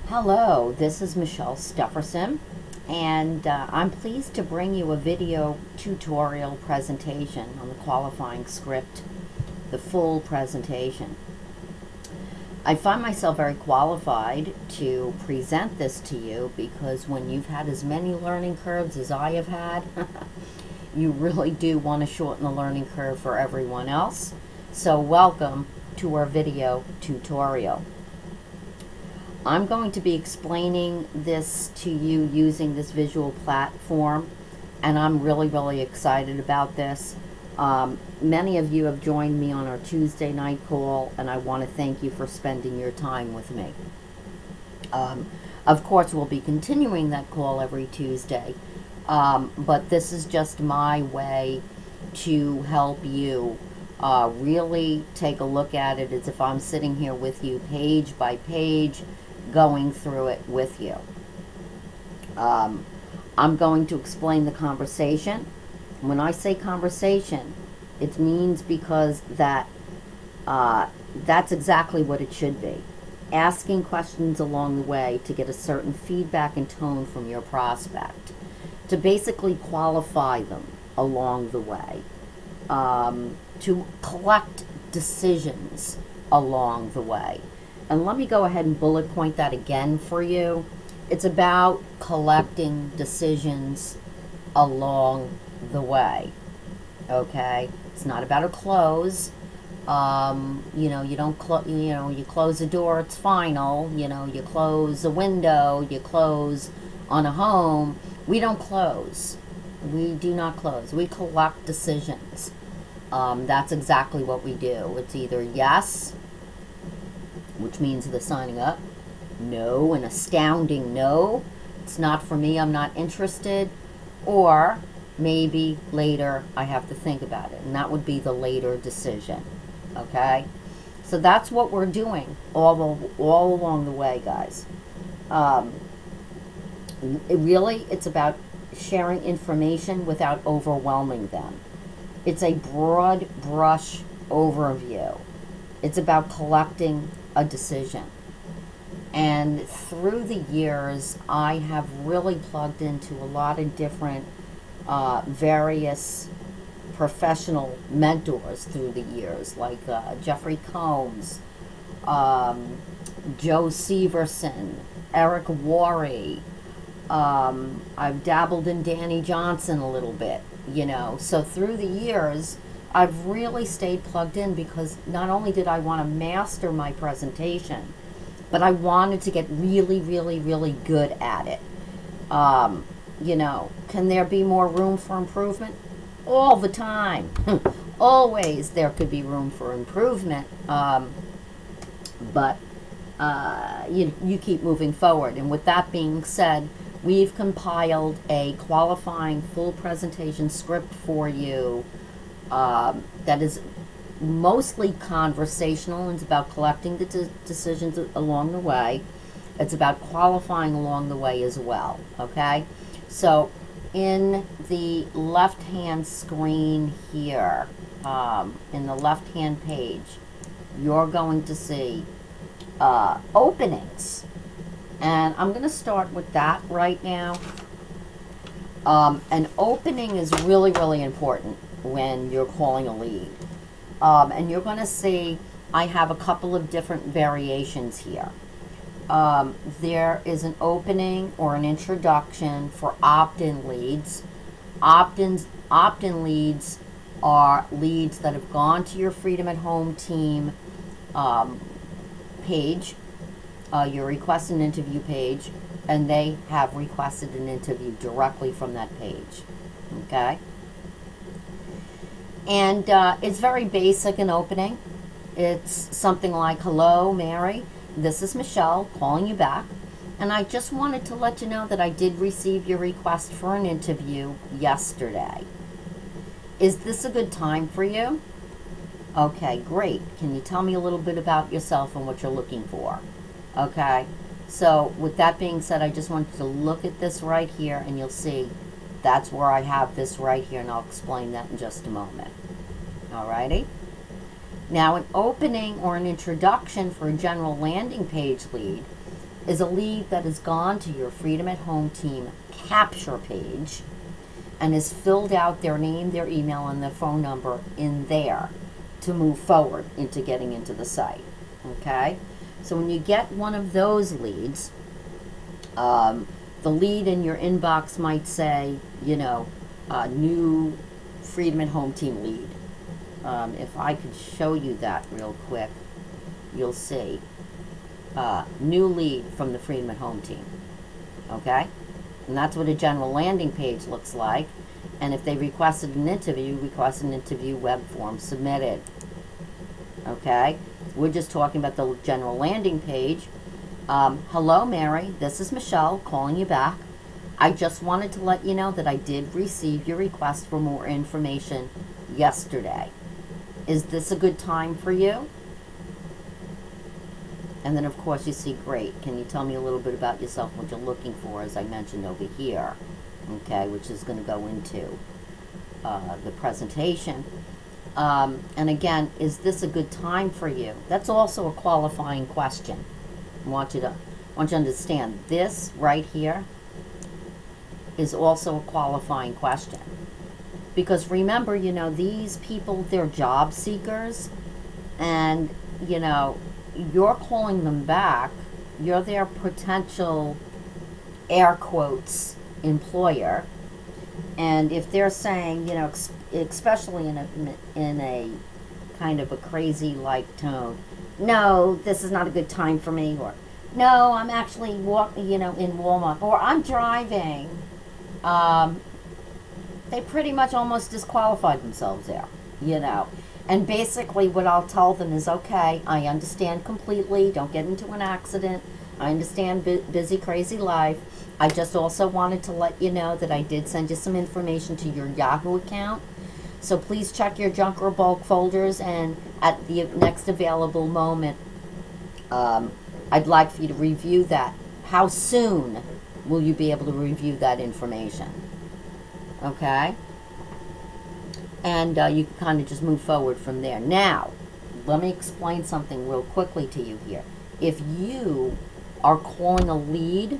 Hello, this is Michelle Stefferson, and I'm pleased to bring you a video tutorial presentation on the qualifying script, the full presentation. I find myself very qualified to present this to you because when you've had as many learning curves as I have had, you really do want to shorten the learning curve for everyone else. So welcome to our video tutorial. I'm going to be explaining this to you using this visual platform, and I'm really excited about this. Many of you have joined me on our Tuesday night call, and I want to thank you for spending your time with me. Of course, we'll be continuing that call every Tuesday, but this is just my way to help you really take a look at it as if I'm sitting here with you page by page, going through it with you. I'm going to explain the conversation. When I say conversation, it means because that's exactly what it should be. Asking questions along the way to get a certain feedback and tone from your prospect, to basically qualify them along the way, to collect decisions along the way. And let me go ahead and bullet point that again for you. It's about collecting decisions along the way. Okay? It's not about a close. You don't close, you close a door, it's final. You close a window, you close on a home. We don't close. We do not close. We collect decisions. That's exactly what we do. It's either yes, which means the signing up, no, an astounding no, it's not for me, I'm not interested, or maybe later I have to think about it, and that would be the later decision. Okay, so that's what we're doing all along the way, guys. It's about sharing information without overwhelming them. It's a broad brush overview. It's about collecting a decision. And through the years, I have really plugged into a lot of different various professional mentors through the years, like Jeffrey Combs, Joe Severson, Eric Worre. I've dabbled in Danny Johnson a little bit, So through the years, I've really stayed plugged in because not only did I want to master my presentation, but I wanted to get really good at it. Can there be more room for improvement? All the time. Always there could be room for improvement. But you keep moving forward. And with that being said, we've compiled a qualifying full presentation script for you that is mostly conversational, and it's about collecting the decisions along the way. It's about qualifying along the way as well, okay? So in the left-hand screen here, in the left-hand page, you're going to see openings. And I'm going to start with that right now. An opening is really important when you're calling a lead. And you're going to see I have a couple of different variations here. There is an opening or an introduction for opt-in leads. Opt-in leads are leads that have gone to your Freedom at Home team page, your request an interview page, and they have requested an interview directly from that page. Okay? And it's very basic in opening. It's something like, hello, Mary. This is Michelle calling you back. And I just wanted to let you know that I did receive your request for an interview yesterday. Is this a good time for you? Okay, great. Can you tell me a little bit about yourself and what you're looking for? Okay. So with that being said, I just want you to look at this right here, and you'll see that's where I have this right here, and I'll explain that in just a moment. Alrighty? Now, an opening or an introduction for a general landing page lead is a lead that has gone to your Freedom at Home team capture page and has filled out their name, their email, and their phone number in there to move forward into getting into the site. Okay? So when you get one of those leads, the lead in your inbox might say, you know, new Freedom at Home team lead. If I could show you that real quick, you'll see. New lead from the Freedom at Home team. Okay? And that's what a general landing page looks like. And if they requested an interview, request an interview web form submitted. Okay? We're just talking about the general landing page. Hello, Mary. This is Michelle calling you back. I just wanted to let you know that I did receive your request for more information yesterday. Is this a good time for you? And then, of course, you see, great. Can you tell me a little bit about yourself, what you're looking for, as I mentioned over here, okay, which is going to go into the presentation. And again, is this a good time for you? That's also a qualifying question. I want you to understand this right here is also a qualifying question. Because remember, you know, these people, they're job seekers, and, you know, you're calling them back. You're their potential, air quotes, employer. And if they're saying, you know, especially in a kind of a crazy like tone, no, this is not a good time for me, or no, I'm actually in Walmart, or I'm driving, they pretty much almost disqualified themselves there, you know. And basically what I'll tell them is, okay, I understand completely, don't get into an accident, I understand busy, crazy life. I just also wanted to let you know that I did send you some information to your Yahoo account. So please check your junk or bulk folders, and at the next available moment, I'd like for you to review that. How soon will you be able to review that information? Okay? And you can kind of just move forward from there. Now, let me explain something real quickly to you here. If you are calling a lead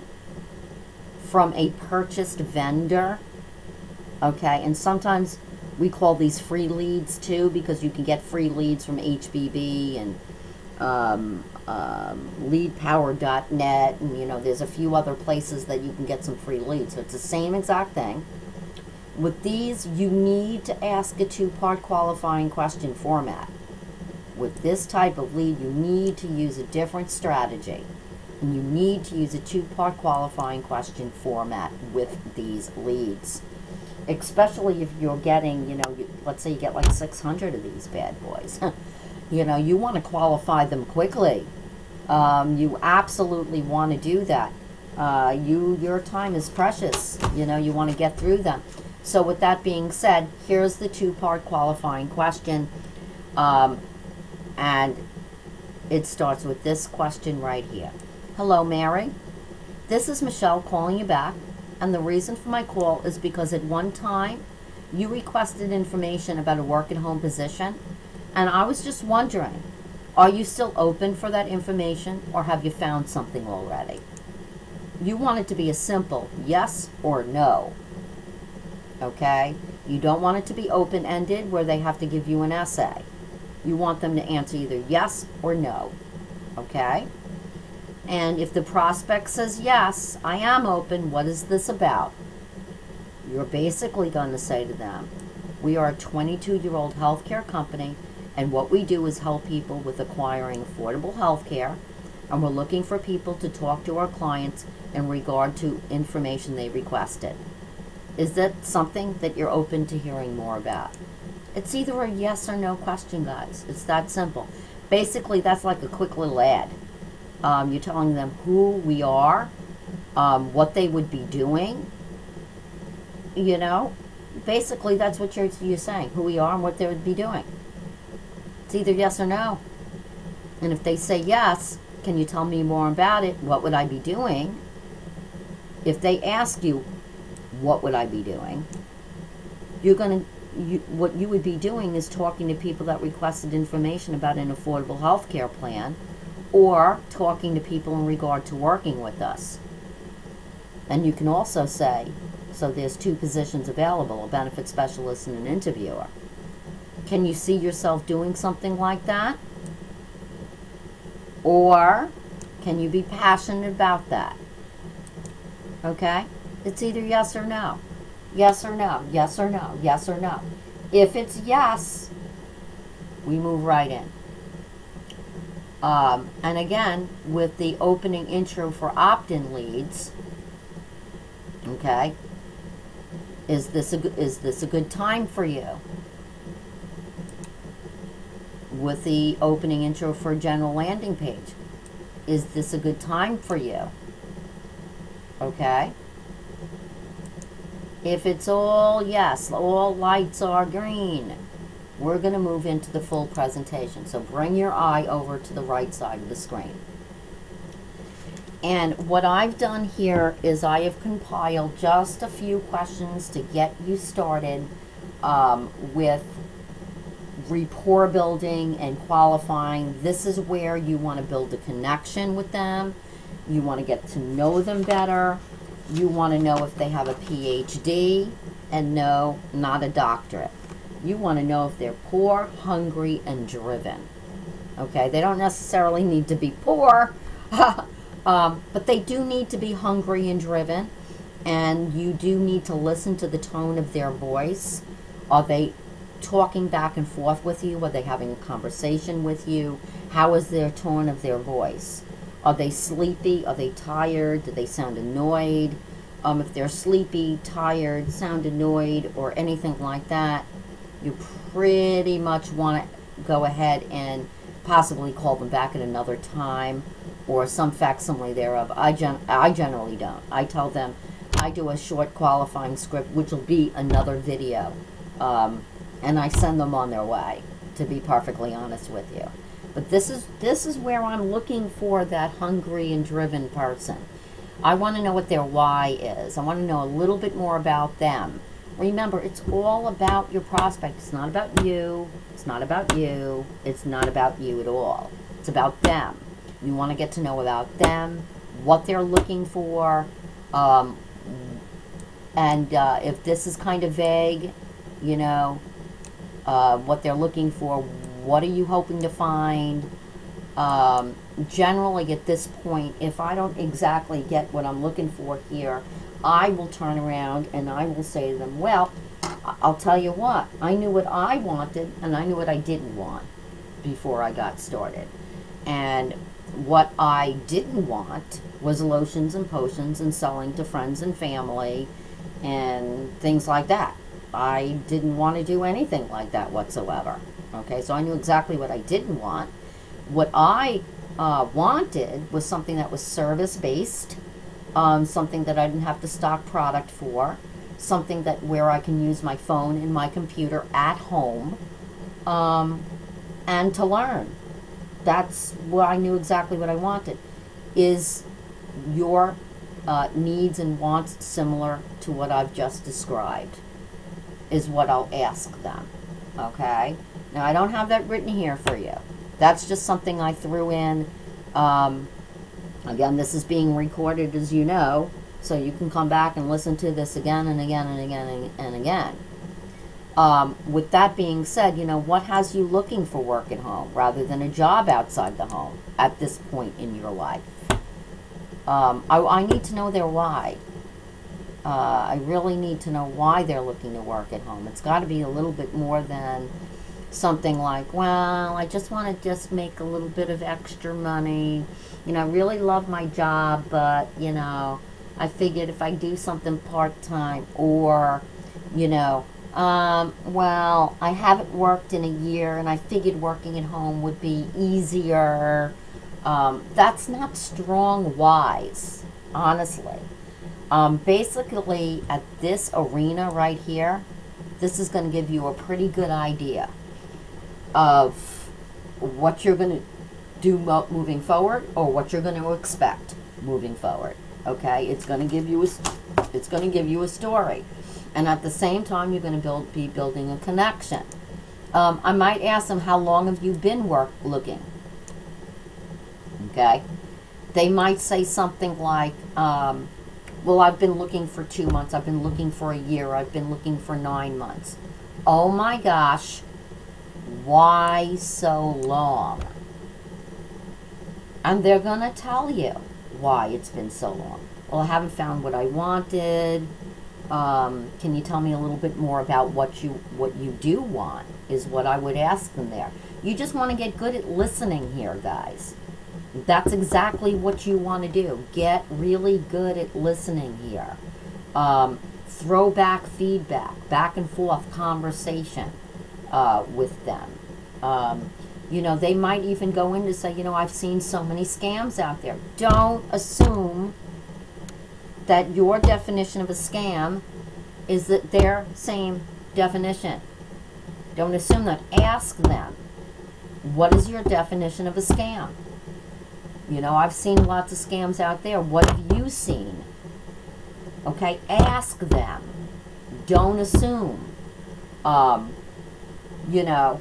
from a purchased vendor, okay, and sometimes we call these free leads too, because you can get free leads from HBB and leadpower.net, and you know, there's a few other places that you can get some free leads. So it's the same exact thing. With these, you need to ask a two-part qualifying question format. With this type of lead, you need to use a different strategy. And you need to use a two-part qualifying question format with these leads. Especially if you're getting, you know, let's say you get like 600 of these bad boys. You know, you want to qualify them quickly. You absolutely want to do that. Your time is precious. You know, you want to get through them. So with that being said, here's the two-part qualifying question. And it starts with this question right here. Hello, Mary. This is Michelle calling you back. And the reason for my call is because at one time, you requested information about a work-at-home position. And I was just wondering, are you still open for that information, or have you found something already? You want it to be a simple yes or no. Okay? You don't want it to be open-ended where they have to give you an essay. You want them to answer either yes or no. Okay? And if the prospect says, yes, I am open, what is this about? You're basically going to say to them, we are a 22-year-old healthcare company, and what we do is help people with acquiring affordable healthcare, and we're looking for people to talk to our clients in regard to information they requested. Is that something that you're open to hearing more about? It's either a yes or no question, guys. It's that simple. Basically, that's like a quick little ad. You're telling them who we are, what they would be doing. You know, basically that's what you're saying, who we are and what they would be doing. It's either yes or no. And if they say yes, can you tell me more about it? What would I be doing? If they ask you, what would I be doing? What you would be doing is talking to people that requested information about an affordable health care plan, or talking to people in regard to working with us. And you can also say, so there's 2 positions available, a benefit specialist and an interviewer. Can you see yourself doing something like that? Or can you be passionate about that? Okay? It's either yes or no. Yes or no, yes or no, yes or no. If it's yes, we move right in. And again, with the opening intro for opt-in leads, okay, is this a good time for you? With the opening intro for a general landing page, is this a good time for you? Okay. If it's all yes, all lights are green, we're going to move into the full presentation. So bring your eye over to the right side of the screen. And what I've done here is I have compiled just a few questions to get you started with rapport building and qualifying. This is where you want to build a connection with them. You want to get to know them better. You want to know if they have a PhD, and no, not a doctorate. You want to know if they're poor, hungry, and driven. Okay, they don't necessarily need to be poor, but they do need to be hungry and driven, and you do need to listen to the tone of their voice. Are they talking back and forth with you? Are they having a conversation with you? How is their tone of their voice? Are they sleepy? Are they tired? Do they sound annoyed? If they're sleepy, tired, sound annoyed, or anything like that, you pretty much want to go ahead and possibly call them back at another time or some facsimile thereof. I generally don't. I tell them I do a short qualifying script, which will be another video, and I send them on their way, to be perfectly honest with you. But this is where I'm looking for that hungry and driven person. I want to know what their why is. I want to know a little bit more about them. Remember, it's all about your prospect. It's not about you. It's not about you. It's not about you at all. It's about them. You want to get to know about them, what they're looking for, and if this is kind of vague, you know, what they're looking for, what are you hoping to find? Generally at this point, if I don't exactly get what I'm looking for here, I will turn around and I will say to them, well, I'll tell you what, I knew what I wanted and I knew what I didn't want before I got started. And what I didn't want was lotions and potions and selling to friends and family and things like that. I didn't want to do anything like that whatsoever. Okay, so I knew exactly what I didn't want. What I wanted was something that was service-based, something that I didn't have to stock product for, something that where I can use my phone and my computer at home, and to learn. That's what I knew exactly what I wanted. Is your needs and wants similar to what I've just described? Is what I'll ask them. Okay? Now, I don't have that written here for you. That's just something I threw in. Again, this is being recorded, as you know, so you can come back and listen to this again and again and again and again. With that being said, you know, what has you looking for work at home rather than a job outside the home at this point in your life? I need to know their why. I really need to know why they're looking to work at home. It's got to be a little bit more than something like, well, I just want to just make a little bit of extra money. You know, I really love my job, but, you know, I figured if I do something part-time, or, you know, well, I haven't worked in a year and I figured working at home would be easier. That's not strong whys, honestly. Basically, at this arena right here, this is going to give you a pretty good idea of what you're going to do moving forward, or what you're going to expect moving forward. Okay, it's going to give you a story, and at the same time, you're going to be building a connection. I might ask them, how long have you been looking? Okay? They might say something like, well, I've been looking for 2 months, I've been looking for a year, I've been looking for 9 months. Oh my gosh, why so long? And they're going to tell you why it's been so long. Well, I haven't found what I wanted. Can you tell me a little bit more about what you do want, is what I would ask them there. You just want to get good at listening here, guys. That's exactly what you want to do. Get really good at listening here. Throw back feedback, back and forth conversation with them. You know, they might even go in to say, you know, I've seen so many scams out there. Don't assume that your definition of a scam is that their same definition. Don't assume that. Ask them, what is your definition of a scam? You know, I've seen lots of scams out there. What have you seen? Okay, ask them. Don't assume. You know,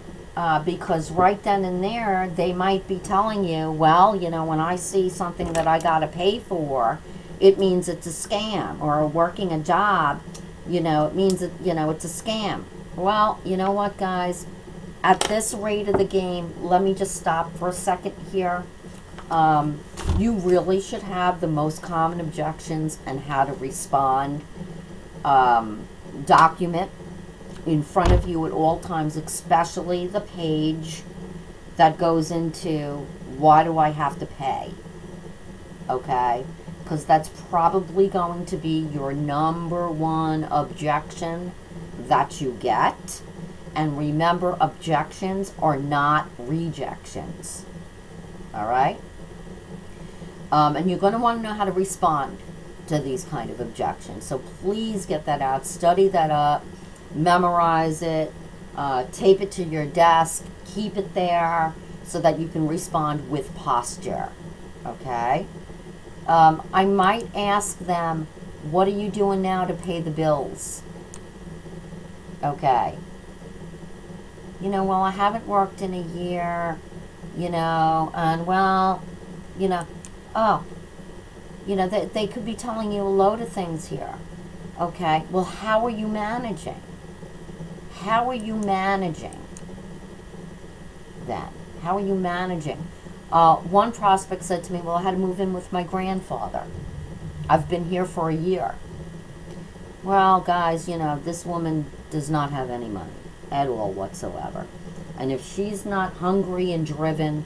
because right then and there, they might be telling you, well, you know, when I see something that I got to pay for, it means it's a scam. Or working a job, you know, it means, you know, it's a scam. Well, you know what, guys? At this rate of the game, let me just stop for a second here. You really should have the most common objections and how to respond document in front of you at all times, especially the page that goes into why do I have to pay, okay? Because that's probably going to be your #1 objection that you get. And remember, objections are not rejections, all right? And you're going to want to know how to respond to these kind of objections. So please get that out, study that up, memorize it, tape it to your desk, keep it there so that you can respond with posture, okay? I might ask them, what are you doing now to pay the bills? Okay. You know, well, I haven't worked in a year, you know, and well, you know, oh, you know, they could be telling you a load of things here. Okay, well, how are you managing? How are you managing then? How are you managing? One prospect said to me, well, I had to move in with my grandfather. I've been here for a year. Well, guys, you know, this woman does not have any money at all whatsoever. And if she's not hungry and driven,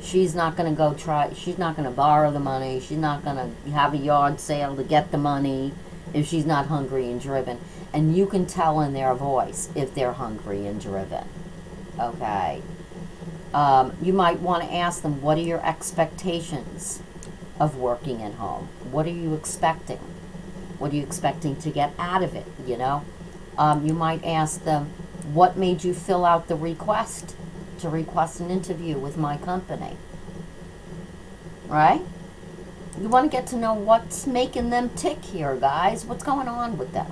she's not going to go try, she's not going to borrow the money, she's not going to have a yard sale to get the money if she's not hungry and driven. And you can tell in their voice if they're hungry and driven, okay? You might want to ask them, what are your expectations of working at home? What are you expecting? What are you expecting to get out of it, you know? You might ask them, what made you fill out the request to request an interview with my company? Right? You want to get to know what's making them tick here, guys. What's going on with them?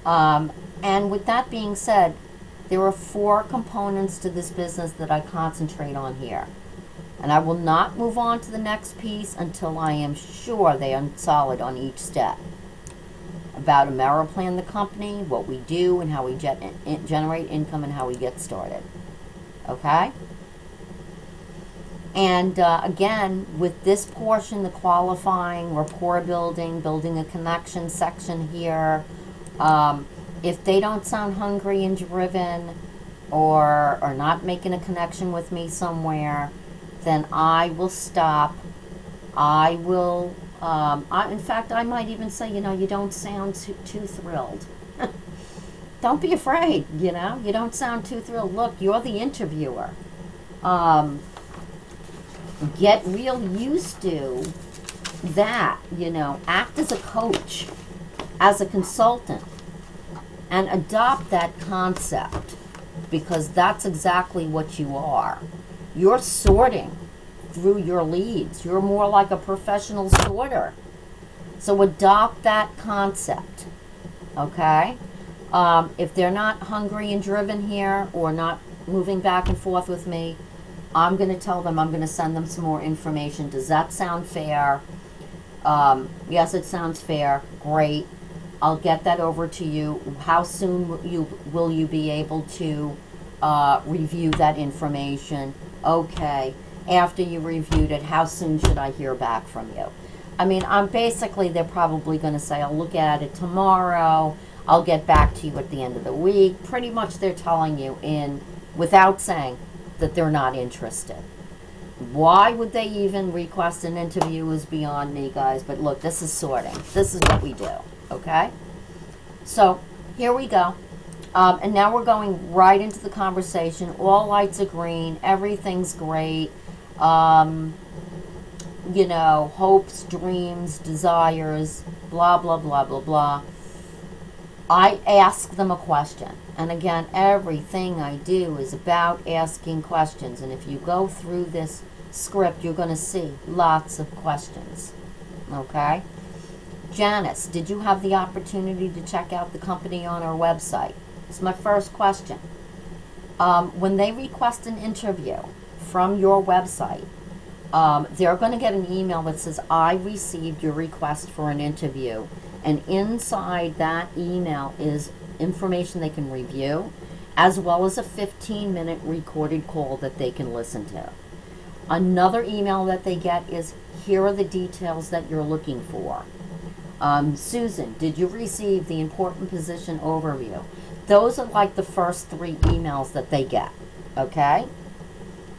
And with that being said, there are 4 components to this business that I concentrate on here. And I will not move on to the next piece until I am sure they are solid on each step. About AmeriPlan, the company, what we do, and how we generate income and how we get started. Okay? And again, with this portion, the qualifying, rapport building, building a connection section here, if they don't sound hungry and driven or are not making a connection with me somewhere, then I will stop. I will, in fact, I might even say, you know, you don't sound too thrilled. Don't be afraid, you know, you don't sound too thrilled. Look, you're the interviewer. Get real used to that, you know, act as a coach, as a consultant, and adopt that concept, because that's exactly what you are. You're sorting through your leads. You're more like a professional sorter. So adopt that concept, okay? If they're not hungry and driven here or not moving back and forth with me, I'm going to tell them I'm going to send them some more information. Does that sound fair? Yes, it sounds fair. Great. I'll get that over to you. How soon will you be able to review that information? Okay. After you reviewed it, how soon should I hear back from you? I mean, basically, they're probably going to say, I'll look at it tomorrow. I'll get back to you at the end of the week. Pretty much they're telling you without saying that they're not interested. Why would they even request an interview is beyond me, guys. But look, this is sorting. This is what we do, okay? So here we go. And now we're going right into the conversation. All lights are green. Everything's great. You know, hopes, dreams, desires, blah, blah, blah, blah, blah. I ask them a question. And again, everything I do is about asking questions. And if you go through this script, you're going to see lots of questions. Okay? Janice, did you have the opportunity to check out the company on our website? It's my first question. When they request an interview from your website, they're going to get an email that says, I received your request for an interview. And inside that email is information they can review, as well as a 15-minute recorded call that they can listen to. Another email that they get is, here are the details that you're looking for. Susan, did you receive the important position overview? Those are like the first 3 emails that they get, okay?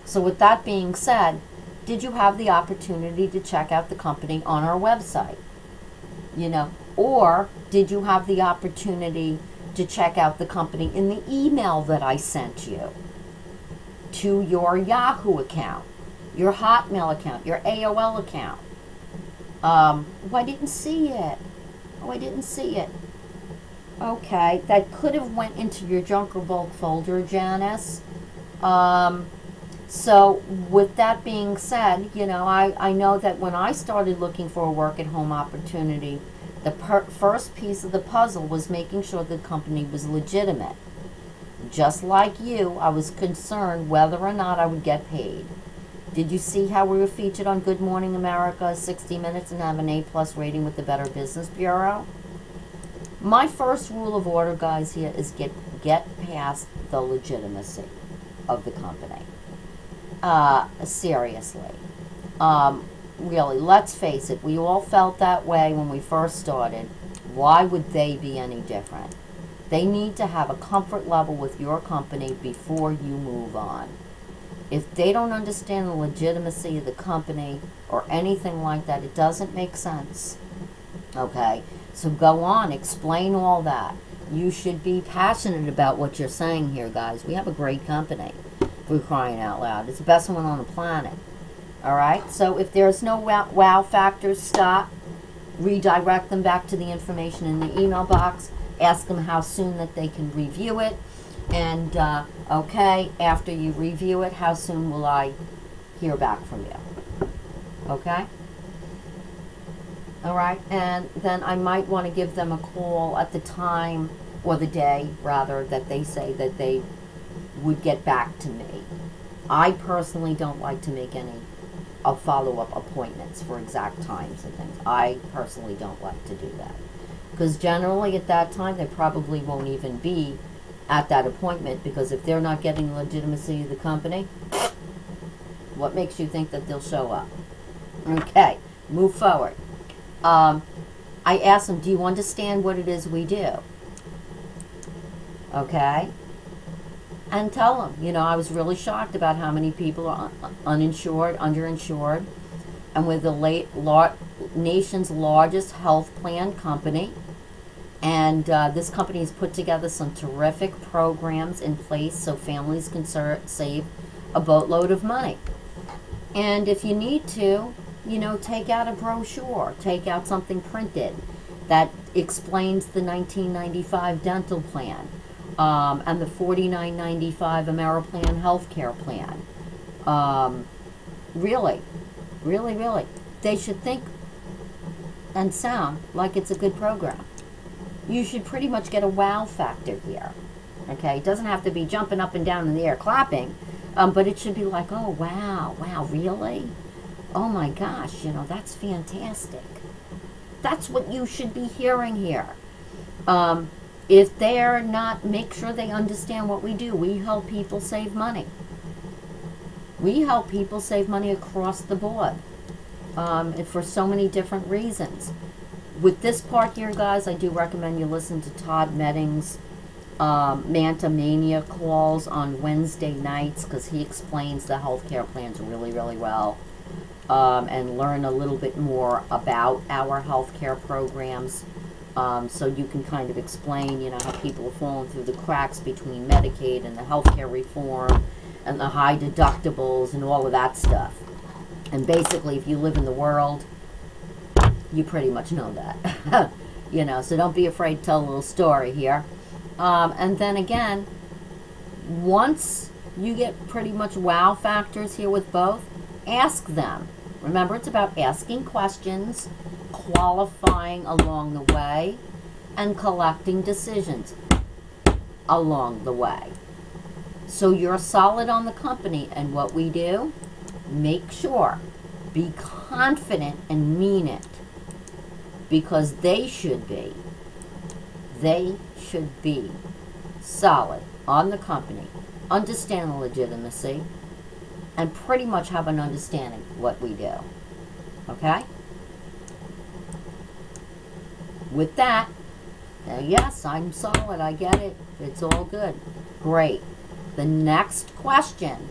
So with that being said, did you have the opportunity to check out the company on our website? You know, or did you have the opportunity to check out the company in the email that I sent you to your Yahoo account, your Hotmail account, your AOL account? Oh, I didn't see it. Oh, I didn't see it. Okay, that could have went into your junk or bulk folder, Janice. So with that being said, you know, I know that when I started looking for a work-at-home opportunity, the first piece of the puzzle was making sure the company was legitimate. Just like you, I was concerned whether or not I would get paid. Did you see how we were featured on Good Morning America, 60 Minutes, and have an A+ rating with the Better Business Bureau? My first rule of order, guys, here is get past the legitimacy of the company. Seriously. Really, let's face it, we all felt that way when we first started. Why would they be any different? They need to have a comfort level with your company before you move on. If they don't understand the legitimacy of the company or anything like that, it doesn't make sense. Okay? So go on, explain all that. You should be passionate about what you're saying here, guys. We have a great company. We're crying out loud. It's the best one on the planet. All right? So if there's no wow factors, stop. Redirect them back to the information in the email box. Ask them how soon that they can review it. And, okay, after you review it, how soon will I hear back from you? Okay? All right? And then I might want to give them a call at the time, or the day, rather, that they say that they would get back to me. I personally don't like to make any follow-up appointments for exact times and things. I personally don't like to do that. Because generally at that time, they probably won't even be at that appointment, because if they're not getting the legitimacy of the company, what makes you think that they'll show up? Okay, move forward. I asked them, do you understand what it is we do? Okay? And tell them, you know, I was really shocked about how many people are uninsured, underinsured, and we're the nation's largest health plan company. And this company has put together some terrific programs in place so families can save a boatload of money. And if you need to, you know, take out a brochure, take out something printed that explains the 1995 dental plan and the $49.95 Ameriplan healthcare plan. Really, really, really, they should think and sound like it's a good program. You should pretty much get a wow factor here. Okay, it doesn't have to be jumping up and down in the air clapping. But it should be like, oh, wow, wow, really? Oh my gosh, that's fantastic. That's what you should be hearing here. If they're not, make sure they understand what we do. We help people save money. We help people save money across the board, for so many different reasons. With this part here, guys, I do recommend you listen to Todd Medding's Manta Mania calls on Wednesday nights, because he explains the healthcare plans really, really well, and learn a little bit more about our healthcare programs, so you can kind of explain, how people are falling through the cracks between Medicaid and the healthcare reform and the high deductibles and all of that stuff. And basically, if you live in the world, you pretty much know that. So don't be afraid to tell a little story here. And then again, once you get pretty much wow factors here with both, ask them. Remember, it's about asking questions, qualifying along the way, and collecting decisions along the way. So you're solid on the company, and what we do, make sure, be confident and mean it, because they should be solid on the company, understand the legitimacy, and pretty much have an understanding what we do. Okay? With that, yes, I'm solid, I get it, it's all good. Great. The next question.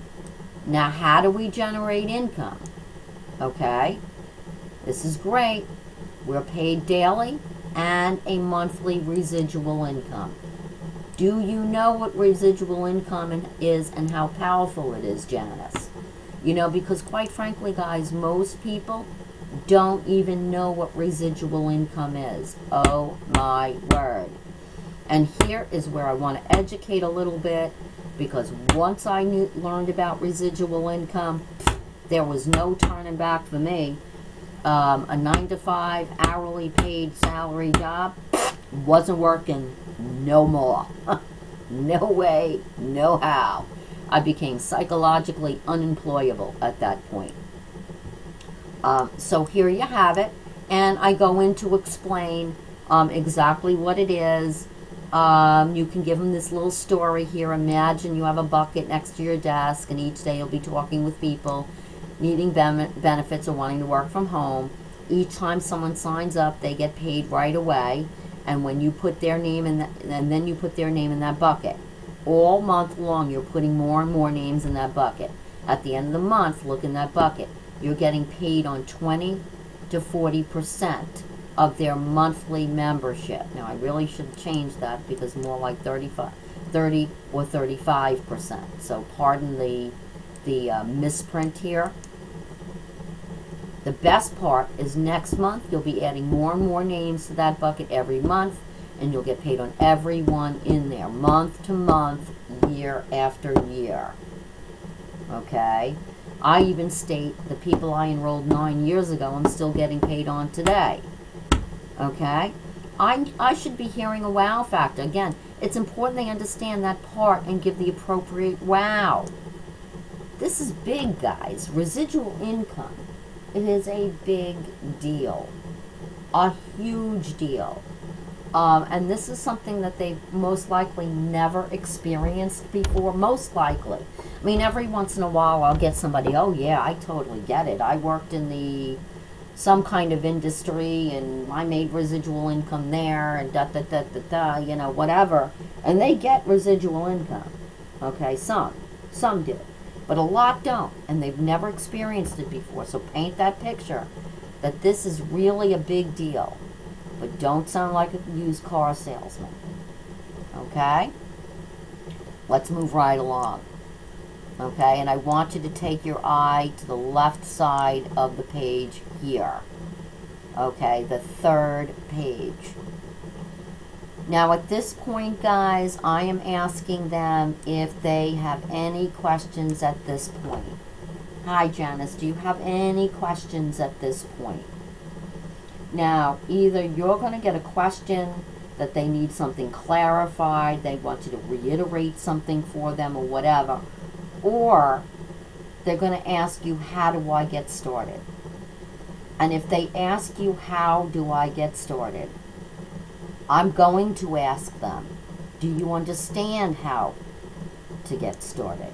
Now, how do we generate income? Okay? This is great. We're paid daily and a monthly residual income. Do you know what residual income is and how powerful it is, Janice? Because quite frankly, guys, most people don't even know what residual income is. Oh my word. And here is where I want to educate a little bit, because once I learned about residual income, there was no turning back for me. A 9-to-5 hourly paid salary job wasn't working no more. No way, no how. I became psychologically unemployable at that point. So here you have it, and I go in to explain exactly what it is. You can give them this little story here. Imagine you have a bucket next to your desk, and each day you'll be talking with people needing benefits or wanting to work from home. Each time someone signs up, they get paid right away, and when you put their name in and then you put their name in that bucket. All month long, you're putting more and more names in that bucket. At the end of the month, look in that bucket. You're getting paid on 20 to 40% of their monthly membership. Now, I really should change that, because more like 30 or 35%. So pardon the misprint here. The best part is next month, you'll be adding more and more names to that bucket every month, and you'll get paid on every one in there, month to month, year after year. Okay? I even state the people I enrolled 9 years ago, I'm still getting paid on today. Okay? I should be hearing a wow factor. Again, it's important they understand that part and give the appropriate wow. This is big, guys. Residual income. It is a big deal. A huge deal. And this is something that they've most likely never experienced before. Most likely. I mean, every once in a while I'll get somebody, oh yeah, I totally get it. I worked in some kind of industry, and I made residual income there, and whatever. And they get residual income. Okay, some do. But a lot don't, and they've never experienced it before. So paint that picture that this is really a big deal. But don't sound like a used car salesman. Okay? Let's move right along. Okay, and I want you to take your eye to the left side of the page here. Okay, the third page. Now at this point, guys, I am asking them if they have any questions at this point. Hi, Janice, do you have any questions at this point? Now, either you're going to get a question that they need something clarified, they want you to reiterate something for them or whatever, Or they're going to ask you, how do I get started? And if they ask you, how do I get started, I'm going to ask them, do you understand how to get started?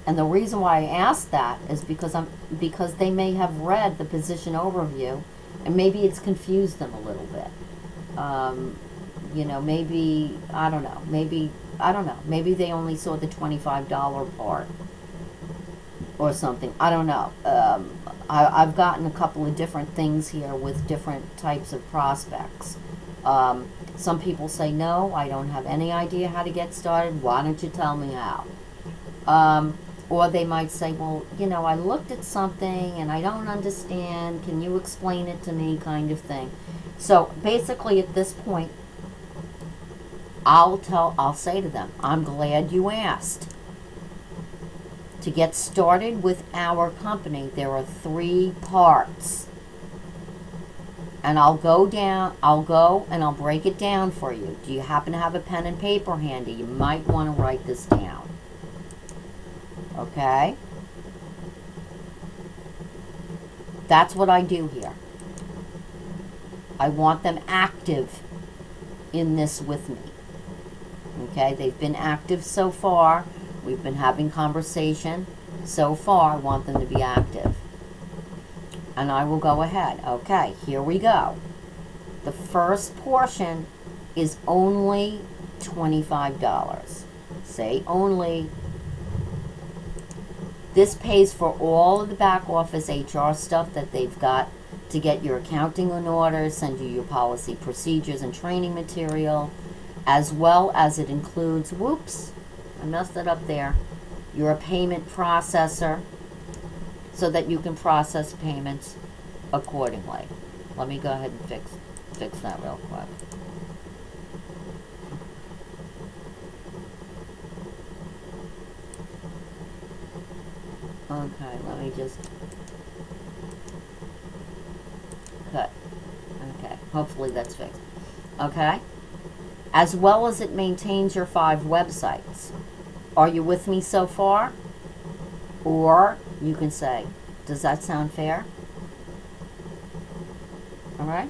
And the reason why I ask that is because they may have read the position overview, and maybe it's confused them a little bit. You know, maybe, I don't know, maybe they only saw the $25 part or something. I don't know. I've gotten a couple of different things here with different types of prospects. Some people say, no, I don't have any idea how to get started. Why don't you tell me how? Or they might say, well, you know, I looked at something and I don't understand. Can you explain it to me, kind of thing. So basically at this point, I'll say to them, I'm glad you asked. To get started with our company, there are 3 parts. And I'll go and I'll break it down for you. Do you happen to have a pen and paper handy? You might want to write this down. Okay? That's what I do here. I want them active in this with me. Okay? They've been active so far. We've been having conversation. So far, I want them to be active. And I will go ahead. Okay, here we go. The first portion is only $25. Say only. This pays for all of the back office HR stuff that they've got to get your accounting in order, send you your policy procedures and training material, as well as it includes, whoops, I messed it up there, you're a payment processor so that you can process payments accordingly. Let me go ahead and fix that real quick. Okay, let me just cut. Okay, hopefully that's fixed. Okay? As well as it maintains your 5 websites. Are you with me so far? Or you can say, does that sound fair? All right?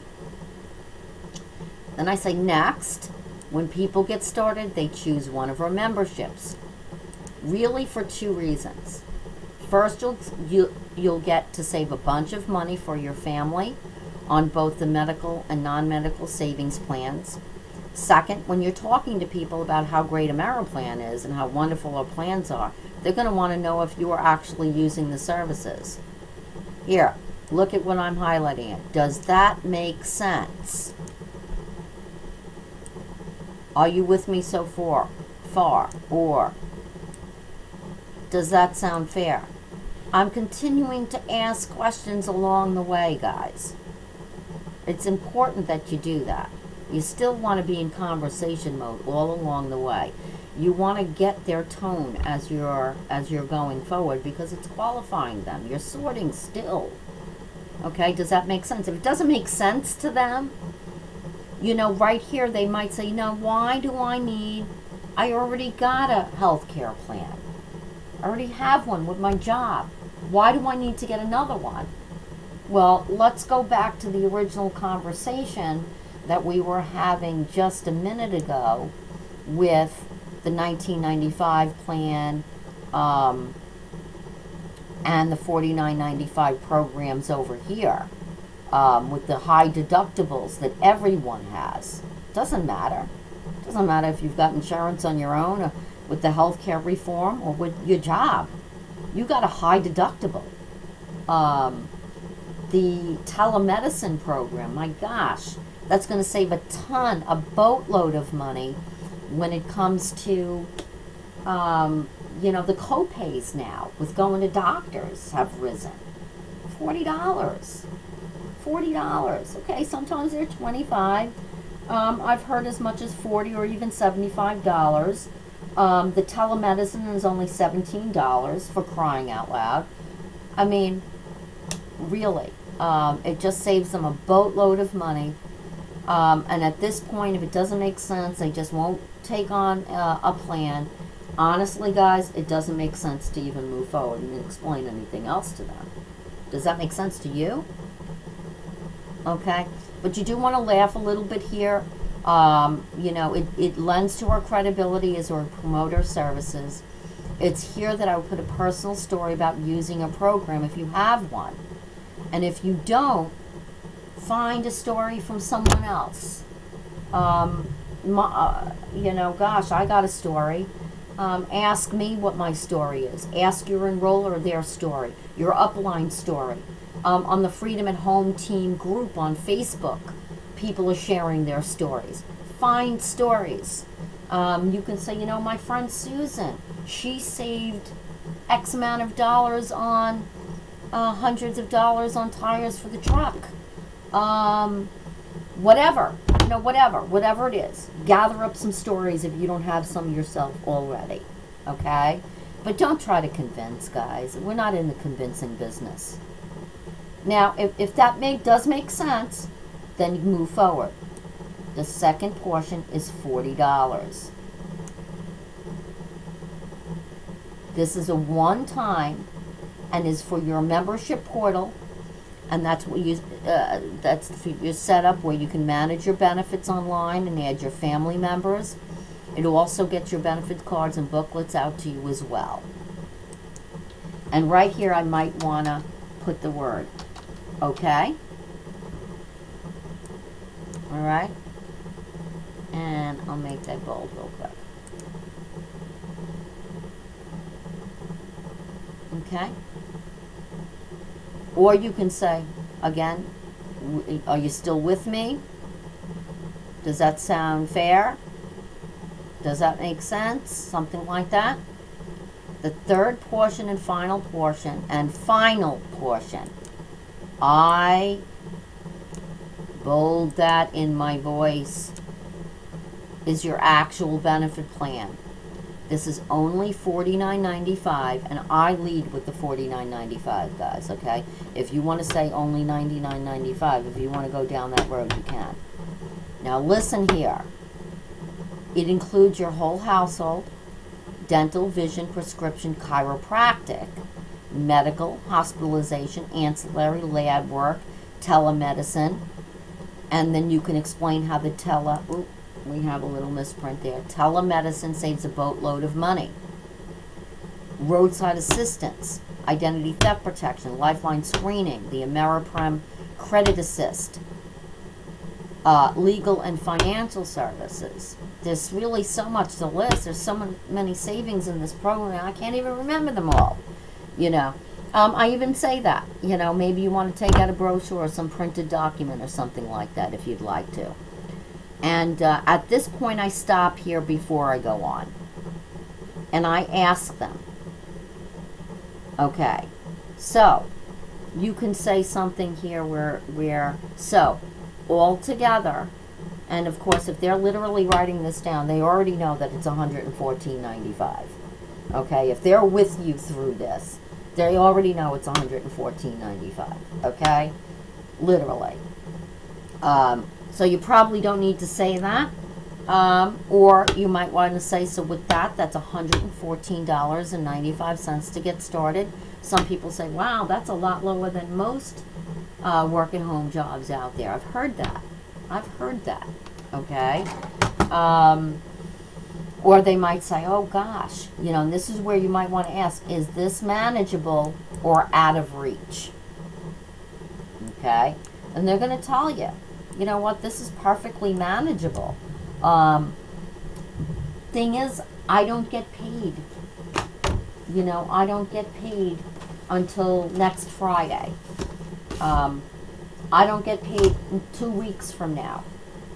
Then I say next, when people get started, they choose one of our memberships. Really for 2 reasons. First, you'll get to save a bunch of money for your family on both the medical and non-medical savings plans. Second, when you're talking to people about how great AmeriPlan is and how wonderful our plans are, they're going to want to know if you are actually using the services. Here, look at what I'm highlighting it. Does that make sense? Are you with me so far? Or does that sound fair? I'm continuing to ask questions along the way, guys. It's important that you do that. You still want to be in conversation mode all along the way. You want to get their tone as you're going forward, because it's qualifying them. You're sorting still. Okay, does that make sense? If it doesn't make sense to them, you know, right here they might say, you know, why do I need, I already got a health care plan. I already have one with my job. Why do I need to get another one? Well, let's go back to the original conversation that we were having just a minute ago with the 1995 plan and the 49.95 programs over here with the high deductibles that everyone has. Doesn't matter. Doesn't matter if you've got insurance on your own or with the healthcare reform or with your job. You got a high deductible. The telemedicine program, my gosh, that's going to save a boatload of money when it comes to, you know, the co-pays now with going to doctors have risen. $40. $40. Okay, sometimes they're $25. I've heard as much as $40 or even $75. The telemedicine is only $17 for crying out loud. I mean, really, it just saves them a boatload of money. And at this point, if it doesn't make sense, they just won't take on a plan. honestly, guys, it doesn't make sense to even move forward and explain anything else to them. Does that make sense to you? Okay, but you do want to laugh a little bit here. You know, it lends to our credibility as our promoter services. It's here that I would put a personal story about using a program if you have one. And if you don't, find a story from someone else. You know, gosh, I got a story. Ask me what my story is. Ask your enroller their story, your upline story. On the Freedom at Home team group on Facebook, people are sharing their stories. Find stories. You can say, you know, my friend Susan, she saved X amount of dollars on hundreds of dollars on tires for the truck. Whatever, you know, whatever it is. Gather up some stories if you don't have some yourself already, okay? But don't try to convince, guys. We're not in the convincing business. Now, if that does make sense, then you move forward. The second portion is $40. This is a one-time and is for your membership portal, and that's what you that's your setup where you can manage your benefits online and add your family members. It'll also get your benefit cards and booklets out to you as well. And right here, I might want to put the word, okay? All right? And I'll make that bold real quick. Okay? Or you can say, again, are you still with me? Does that sound fair? Does that make sense? Something like that. The third portion and final portion, I bold that in my voice, is your actual benefit plan. This is only $49.95, and I lead with the $49.95, guys, okay? If you want to say only $99.95, if you want to go down that road, you can. Now, listen here. It includes your whole household, dental, vision, prescription, chiropractic, medical, hospitalization, ancillary, lab work, telemedicine, and then you can explain how the we have a little misprint there. Telemedicine saves a boatload of money. Roadside assistance, identity theft protection, lifeline screening, the Ameriprem credit assist, legal and financial services. There's really so much to list. There's so many savings in this program. I can't even remember them all, you know. I even say that, you know, maybe you want to take out a brochure or some printed document or something like that if you'd like to. And at this point, I stop here before I go on. And I ask them, okay, so you can say something here where so all together, and of course, if they're literally writing this down, they already know that it's $114.95. Okay, if they're with you through this, they already know it's $114.95. Okay, literally. So you probably don't need to say that, or you might want to say, so with that, that's $114.95 to get started. Some people say, wow, that's a lot lower than most work at home jobs out there. I've heard that. Okay. Or they might say, oh gosh, you know, and this is where you might want to ask, is this manageable or out of reach? Okay. And they're going to tell you, you know what, this is perfectly manageable. Thing is, I don't get paid. You know, I don't get paid until next Friday. I don't get paid 2 weeks from now.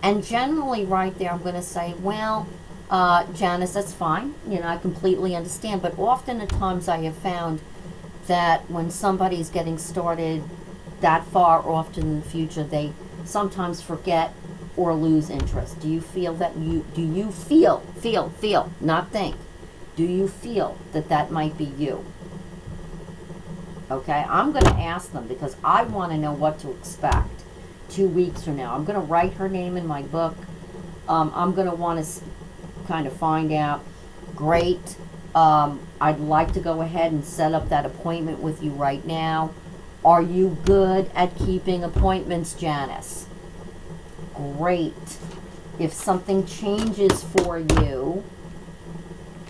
And generally right there, I'm going to say, well, Janice, that's fine. You know, I completely understand. But often at times I have found that when somebody's getting started that far off in the future, they sometimes forget or lose interest. Do you feel that not think, do you feel that that might be you? Okay, I'm going to ask them because I want to know what to expect 2 weeks from now. I'm going to write her name in my book. I'm going to want to kind of find out, great, I'd like to go ahead and set up that appointment with you right now. Are you good at keeping appointments, Janice? Great. If something changes for you,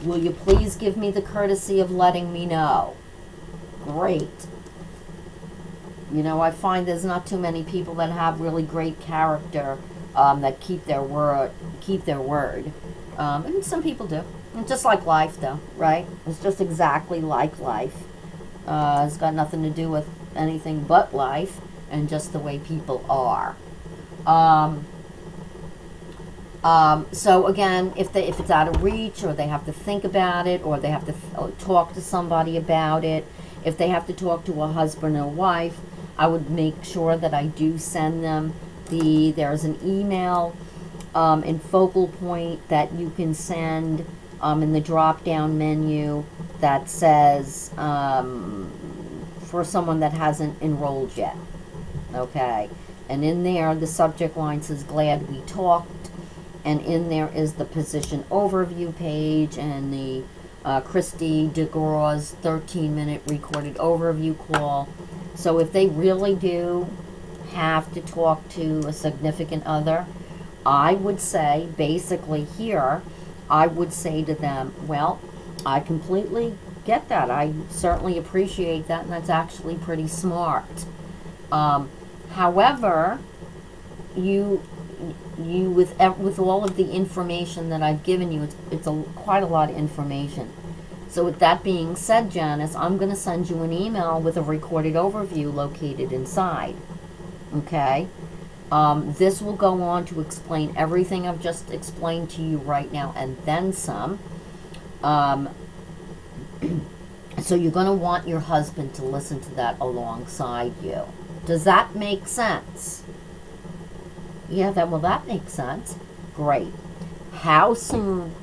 will you please give me the courtesy of letting me know? Great. You know, I find there's not too many people that have really great character, that keep their word. And some people do. And just like life, though, right? It's just exactly like life. It's got nothing to do with anything but life and just the way people are. So again, if it's out of reach, or they have to think about it, or they have to talk to somebody about it, if they have to talk to a husband or wife, I would make sure that I do send them there's an email in Focal Point that you can send in the drop-down menu that says for someone that hasn't enrolled yet. Okay, and in there the subject line says "Glad we talked," and in there is the position overview page and the Christy DeGraw's 13-minute recorded overview call. So if they really do have to talk to a significant other, I would say, basically here, I would say to them, well, I completely get that. I certainly appreciate that, and that's actually pretty smart. However, you with all of the information that I've given you, it's quite a lot of information. So with that being said, Janice, I'm going to send you an email with a recorded overview located inside. Okay? This will go on to explain everything I've just explained to you right now, and then some. So you're going to want your husband to listen to that alongside you. Does that make sense? Yeah, that makes sense. Great. How soon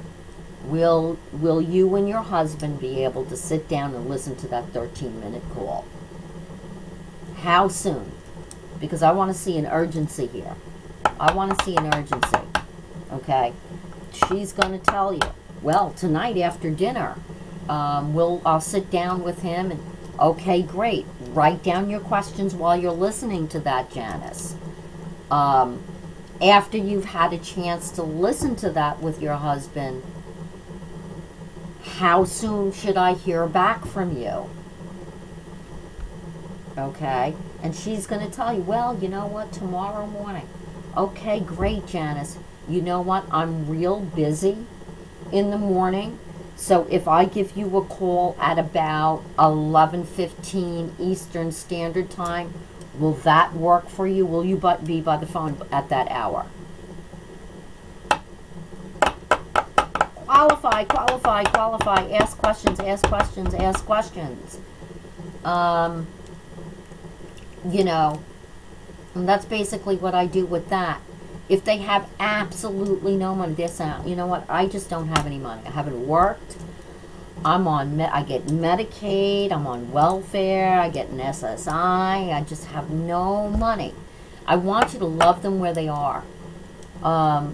will you and your husband be able to sit down and listen to that 13-minute call? How soon? Because I want to see an urgency here. I want to see an urgency. Okay? She's going to tell you, well, tonight after dinner, I'll sit down with him and, okay, great. Write down your questions while you're listening to that, Janice. After you've had a chance to listen to that with your husband, how soon should I hear back from you? Okay? And she's going to tell you, well, you know what, tomorrow morning. Okay, great, Janice. You know what, I'm real busy in the morning. So if I give you a call at about 11:15 Eastern Standard Time, will that work for you? Will you be by the phone at that hour? Qualify, qualify, qualify. Ask questions, ask questions, ask questions. You know, and that's basically what I do with that. If they have absolutely no money, they're saying, you know what, I just don't have any money. I haven't worked. I get Medicaid, I'm on welfare, I get an SSI, I just have no money. I want you to love them where they are. Tell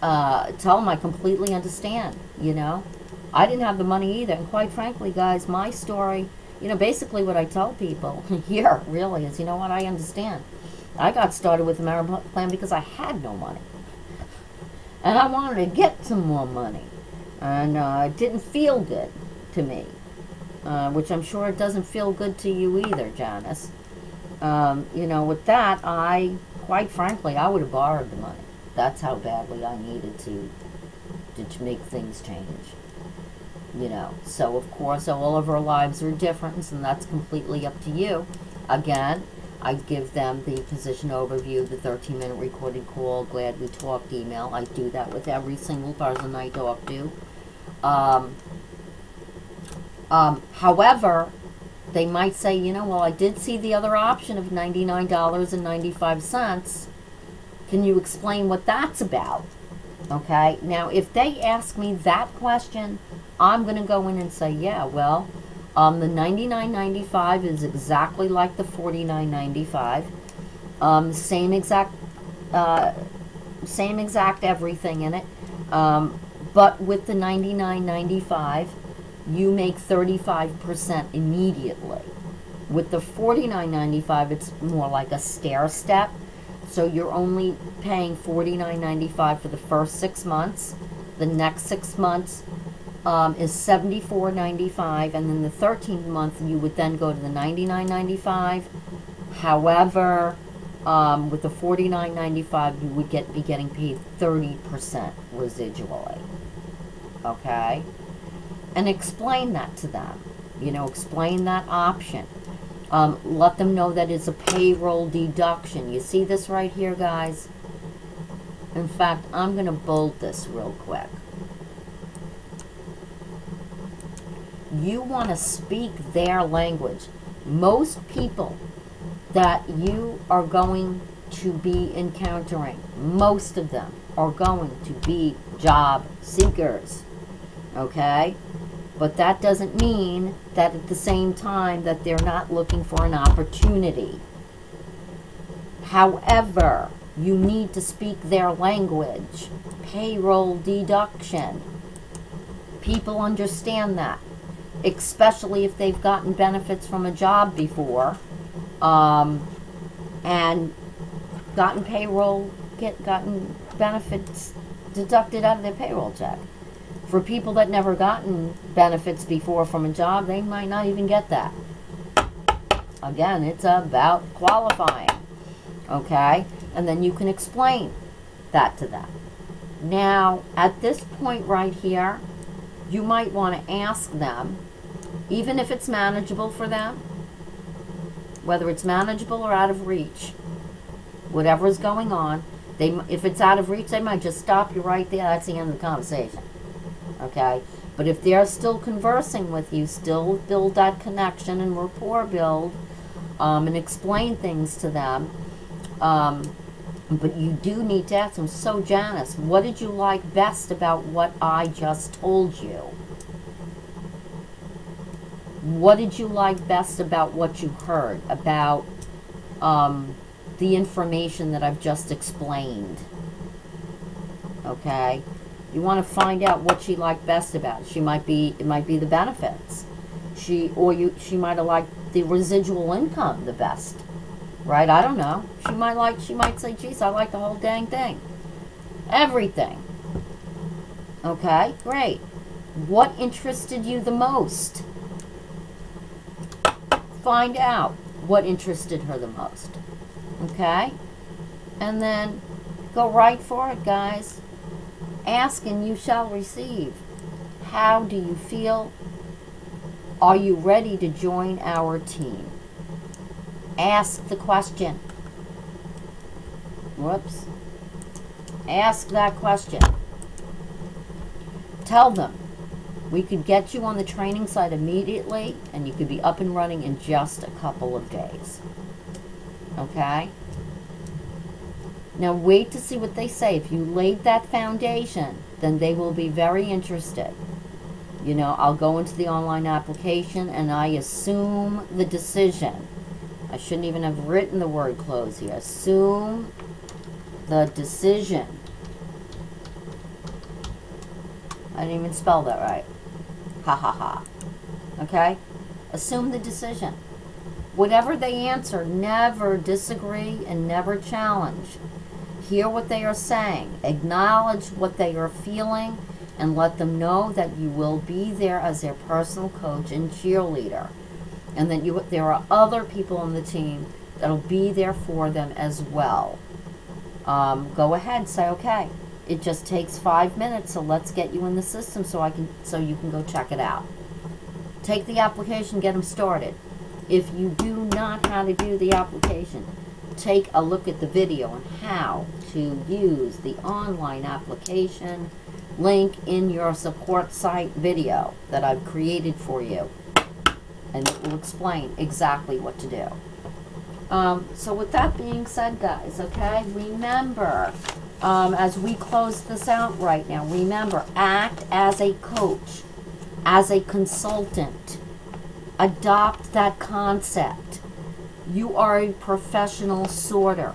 them I completely understand, you know. I didn't have the money either, and quite frankly, guys, my story, you know, basically what I tell people here really is, you know what, I understand. I got started with the marital plan because I had no money. And I wanted to get some more money. And it didn't feel good to me. Which I'm sure it doesn't feel good to you either, Janice. You know, with that, quite frankly, I would have borrowed the money. That's how badly I needed to make things change. You know, so of course all of our lives are different, and that's completely up to you. Again, I give them the position overview, the 13-minute recorded call, glad we talked email. I do that with every single person I talk to. However, they might say, you know, well, I did see the other option of $99.95. Can you explain what that's about? Okay, now if they ask me that question, I'm going to go in and say, yeah, well, the $99.95 is exactly like the $49.95. Same exact everything in it. But with the $99.95, you make 35% immediately. With the $49.95, it's more like a stair step. So you're only paying $49.95 for the first 6 months. The next 6 months is $74.95, and then the 13th month you would then go to the $99.95. However, with the $49.95, you would be getting paid 30% residually. Okay? And explain that to them. You know, explain that option. Let them know that it's a payroll deduction. You see this right here, guys? In fact, I'm going to bold this real quick. You want to speak their language. Most people that you are going to be encountering, most of them are going to be job seekers. Okay? But that doesn't mean that at the same time that they're not looking for an opportunity. However, you need to speak their language. Payroll deduction. People understand that, especially if they've gotten benefits from a job before, and gotten benefits deducted out of their payroll check. For people that never gotten benefits before from a job, they might not even get that. Again, it's about qualifying. Okay? And then you can explain that to them. Now, at this point right here, you might want to ask them, even if it's manageable for them, whether it's manageable or out of reach, whatever is going on, if it's out of reach, they might just stop you right there. That's the end of the conversation. Okay? But if they're still conversing with you, still build that connection and rapport build, and explain things to them. But you do need to ask them, so Janice, what did you like best about what I just told you? What did you like best about what you heard, about the information that I've just explained? Okay? You want to find out what she liked best about it. It might be the benefits. She might have liked the residual income the best. Right? I don't know. She might say, geez, I like the whole dang thing. Everything. Okay? Great. What interested you the most? Find out what interested her the most. Okay? And then go right for it, guys. Ask and you shall receive. How do you feel? Are you ready to join our team? Ask the question. Whoops. Ask that question. Tell them, we could get you on the training site immediately, and you could be up and running in just a couple of days. Okay? Now wait to see what they say. If you laid that foundation, then they will be very interested. You know, I'll go into the online application and I assume the decision. I shouldn't even have written the word close here. Assume the decision. I didn't even spell that right. Ha ha ha. Okay? Assume the decision. Whatever they answer, never disagree and never challenge. Hear what they are saying. Acknowledge what they are feeling and let them know that you will be there as their personal coach and cheerleader. And that there are other people on the team that'll be there for them as well. Go ahead, say, okay, it just takes 5 minutes, so let's get you in the system so you can go check it out. Take the application, get them started. If you do not know how to do the application, take a look at the video on how to use the online application link in your support site video that I've created for you. And it will explain exactly what to do. So with that being said, guys, okay, remember, as we close this out right now, remember, act as a coach, as a consultant. Adopt that concept. You are a professional sorter.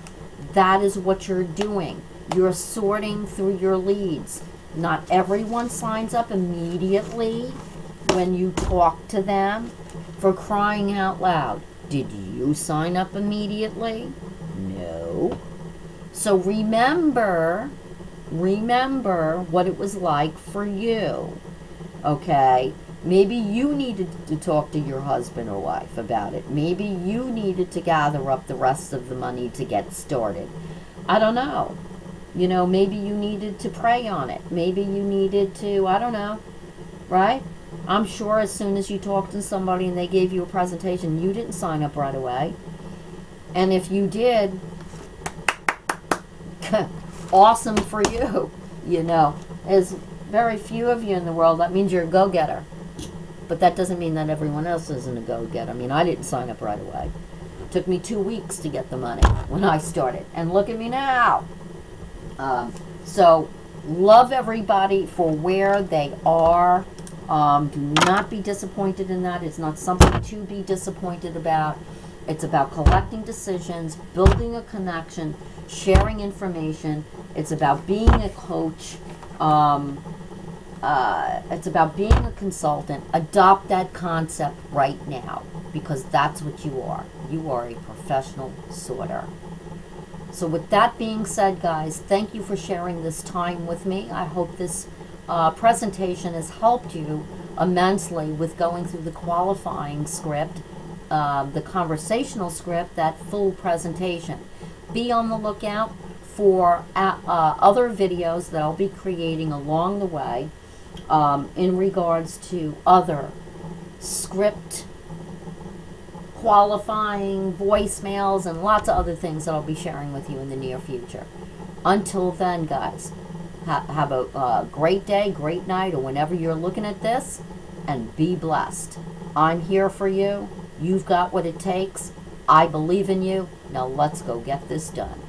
That is what you're doing. You're sorting through your leads. Not everyone signs up immediately when you talk to them? For crying out loud, did you sign up immediately? No. So remember what it was like for you, okay? Maybe you needed to talk to your husband or wife about it. Maybe you needed to gather up the rest of the money to get started. I don't know. You know, maybe you needed to pray on it. Maybe you needed to, I don't know, right? I'm sure as soon as you talked to somebody and they gave you a presentation, you didn't sign up right away. And if you did, awesome for you. You know, there's very few of you in the world. That means you're a go-getter. But that doesn't mean that everyone else isn't a go-getter. I mean, I didn't sign up right away. It took me 2 weeks to get the money when I started. And look at me now. So, love everybody for where they are. Do not be disappointed in that. It's not something to be disappointed about. It's about collecting decisions, building a connection, sharing information. It's about being a coach. It's about being a consultant. Adopt that concept right now, because that's what you are. You are a professional sorter. So with that being said, guys, thank you for sharing this time with me. I hope this presentation has helped you immensely with going through the qualifying script, the conversational script, that full presentation. Be on the lookout for other videos that I'll be creating along the way in regards to other script qualifying voicemails and lots of other things that I'll be sharing with you in the near future. Until then, guys, have a great day, great night, or whenever you're looking at this, and be blessed. I'm here for you. You've got what it takes. I believe in you. Now let's go get this done.